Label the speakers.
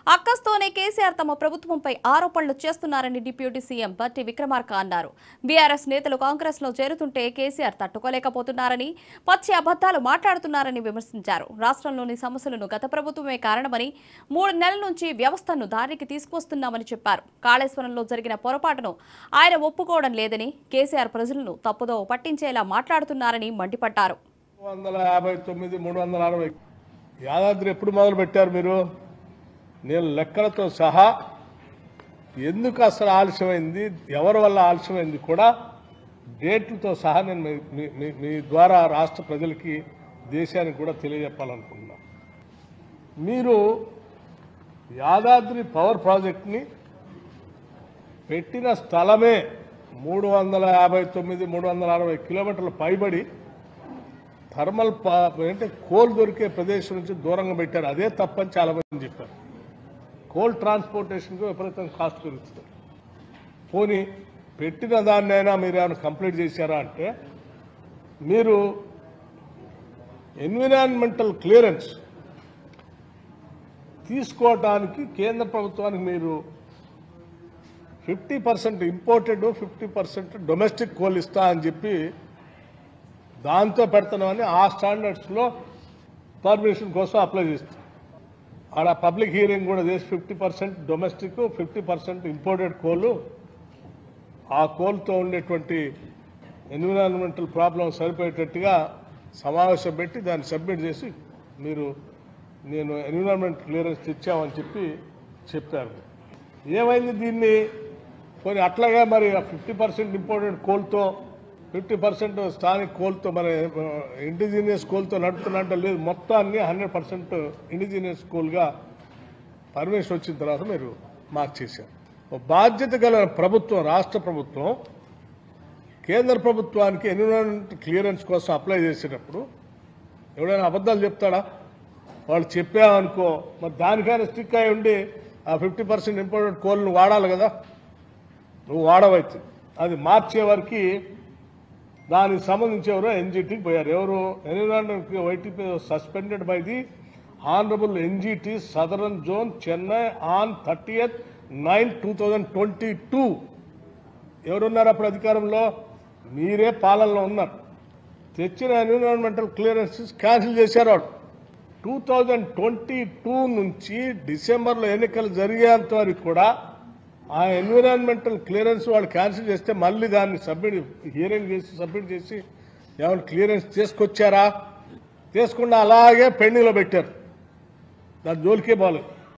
Speaker 1: అక్కస్తోనే కేసీఆర్ తమ ప్రభుత్వంపై ఆరోపణలు చేస్తున్నారని డిప్యూటీ సీఎం బట్టి విక్రమార్క అన్నారు. బీఆర్ఎస్ నేతలు కాంగ్రెస్ లో చేరుతుంటే కేసీఆర్ తట్టుకోలేకపోతున్నారని, పచ్చి అబద్దాలు మాట్లాడుతున్నారని విమర్శించారు. రాష్ట్రంలోని సమస్యలను గత ప్రభుత్వమే కారణమని, 3 నెలల నుంచి వ్యవస్థను దారికి తీసుకొస్తున్నామని చెప్పారు. కాళేశ్వరంలో జరిగిన పొరపాటును ఆయన ఒప్పుకోవడం లేదని, కేసీఆర్ ప్రజలను తప్పుదో పట్టించేలా మాట్లాడుతున్నారని మండిపడ్డారు.
Speaker 2: 259, 360 యాదాద్రి ఎప్పుడు మొదలు పెట్టారు మీరు? నేను లెక్కలతో సహా ఎందుకు అసలు ఆలస్యమైంది, ఎవరి వల్ల ఆలస్యమైంది కూడా డేట్లతో సహా నేను మీ ద్వారా రాష్ట్ర ప్రజలకి, దేశానికి కూడా తెలియజెప్పాలనుకుంటున్నా. మీరు యాదాద్రి పవర్ ప్రాజెక్ట్ని పెట్టిన స్థలమే 359, 360 కిలోమీటర్ల పైబడి థర్మల్ అంటే కోల్ దొరికే ప్రదేశం నుంచి దూరంగా పెట్టారు. అదే తప్పని చాలామంది చెప్పారు. కోల్ ట్రాన్స్పోర్టేషన్కి విపరీతంగా కాస్ట్ పెరుగుతుంది. పోనీ పెట్టిన దాన్నైనా మీరు ఏమైనా కంప్లీట్ చేశారా అంటే, మీరు ఎన్విరాన్మెంటల్ క్లియరెన్స్ తీసుకోవటానికి కేంద్ర ప్రభుత్వానికి మీరు 50% ఇంపోర్టెడ్, 50% డొమెస్టిక్ కోల్ ఇస్తా అని చెప్పి దాంతో పెడుతున్నామని ఆ స్టాండర్డ్స్లో పర్మిషన్ కోసం అప్లై చేస్తాం. ఆడ పబ్లిక్ హియరింగ్ కూడా చేసి 50% డొమెస్టిక్, 50% ఇంపోర్టెడ్ కోలు, ఆ కోల్తో ఉండేటువంటి ఎన్విరాన్మెంటల్ ప్రాబ్లం సరిపోయేటట్టుగా సమావేశం పెట్టి దాన్ని సబ్మిట్ చేసి నేను ఎన్విరాన్మెంట్ క్లియరెన్స్ తెచ్చామని చెప్పారు. ఏమైంది దీన్ని? కొన్ని అట్లాగే మరి 50% ఇంపోర్టెడ్ కోల్తో, 50% స్థానిక కోల్తో, మన ఇండిజినియస్ కోల్తో నడుపుతున్నట్టు లేదు. మొత్తాన్ని 100% ఇండిజినియస్ కోల్గా పర్మిషన్ వచ్చిన తర్వాత మీరు మార్చేశారు. బాధ్యత గల ప్రభుత్వం, రాష్ట్ర ప్రభుత్వం కేంద్ర ప్రభుత్వానికి ఎన్విరాన్మెంట్ క్లియరెన్స్ కోసం అప్లై చేసేటప్పుడు ఎవడైనా అబద్ధాలు చెప్తాడా? వాళ్ళు చెప్పామనుకో, మరి దానికైనా స్టిక్ అయి ఉండి ఆ 50% ఇంపోర్టెడ్ కోల్ను వాడాలి కదా. నువ్వు వాడవచ్చు. అది మార్చే వరకు దానికి సంబంధించి ఎవరో ఎన్జిటికి పోయారు. ఎవరు? Environment YTP suspended by the honourable NGT southern zone Chennai on 30th 9, 2022. ఎవరున్నారు అప్పుడు అధికారంలో? మీరే పాలనలో ఉన్నారు. తెచ్చిన ఎన్విరాన్మెంటల్ క్లియరెన్సెస్ క్యాన్సిల్ చేశారు. 2022 నుంచి డిసెంబర్లో ఎన్నికలు జరిగేంత వరకు కూడా ఆ ఎన్విరాన్మెంటల్ క్లియరెన్స్ వాళ్ళు క్యాన్సిల్ చేస్తే మళ్ళీ దాన్ని హియరింగ్ చేసి సబ్మిట్ చేసి ఏమైనా క్లియరెన్స్ తీసుకొచ్చారా? తీసుకున్న అలాగే పెండింగ్లో పెట్టారు. దాని జోలికే బాలేదు.